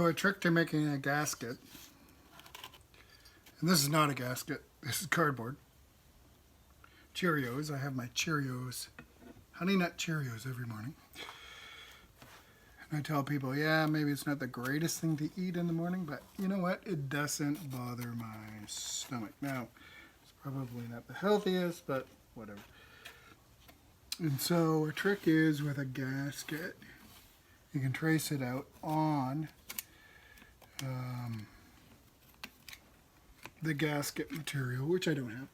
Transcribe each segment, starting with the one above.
So a trick to making a gasket, and this is not a gasket, this is cardboard. Cheerios, I have my Cheerios, Honey Nut Cheerios every morning. And I tell people, yeah, maybe it's not the greatest thing to eat in the morning, but you know what? It doesn't bother my stomach. Now, it's probably not the healthiest, but whatever. And so a trick is with a gasket, you can trace it out on the gasket material, which I don't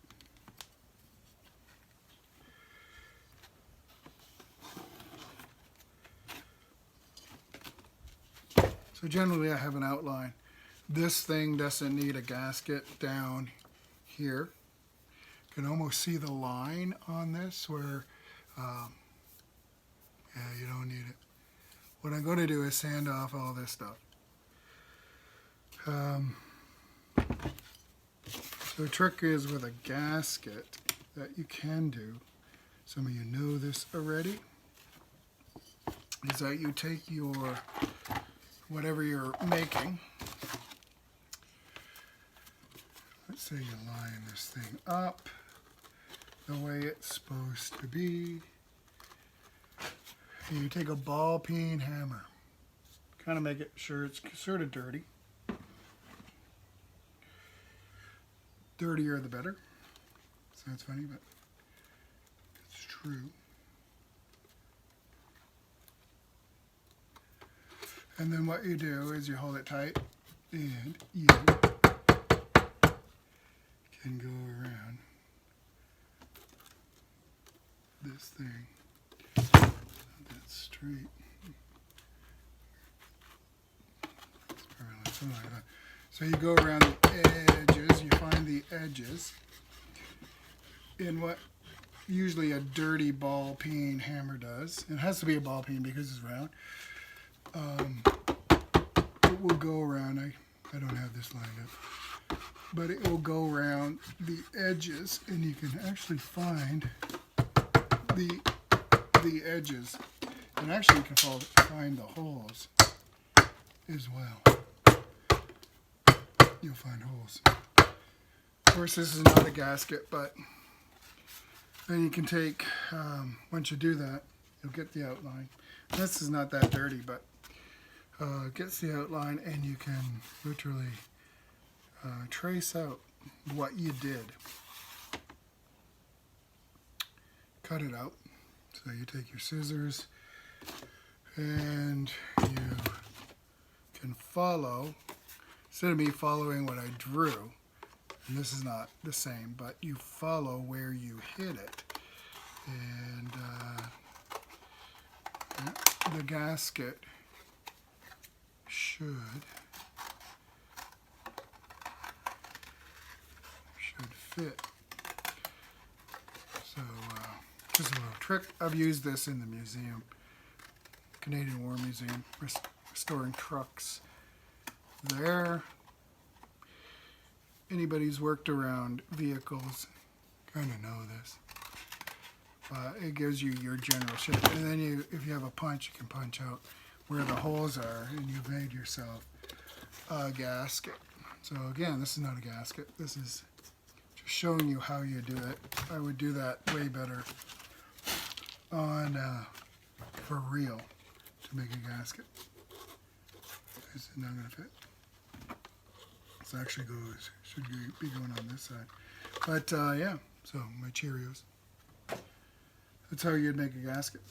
have. So generally I have an outline. This thing doesn't need a gasket down here. You can almost see the line on this where, yeah, you don't need it. What I'm going to do is sand off all this stuff. So the trick is with a gasket that you can do, some of you know this already, is that you take your, whatever you're making, let's say you line this thing up the way it's supposed to be, and you take a ball peen hammer, kind of make it sure it's sort of dirty. Dirtier the better. Sounds funny, but it's true. And then what you do is you hold it tight, and you can go around this thing. That's straight. It's probably something like that. So you go around the edges, you find the edges in what usually a dirty ball peen hammer does. It has to be a ball peen because it's round. It will go around, I don't have this lined up, but it will go around the edges, and you can actually find the edges, and actually you can find the holes as well. You'll find holes. Of course, this is not a gasket, but then you can take, once you do that, you'll get the outline. This is not that dirty, but gets the outline, and you can literally trace out what you did. Cut it out. So you take your scissors, and you can follow. Instead of me following what I drew, and this is not the same, but you follow where you hit it. And the gasket should fit. So just a little trick. I've used this in the museum, Canadian War Museum, restoring trucks. There, anybody who's worked around vehicles kind of know this. It gives you your general shape, and then if you have a punch, you can punch out where the holes are, and you've made yourself a gasket. So again, this is not a gasket. This is just showing you how you do it. I would do that way better on for real to make a gasket. This is not going to fit. This actually should be going on this side. But yeah, so my Cheerios. That's how you'd make a gasket.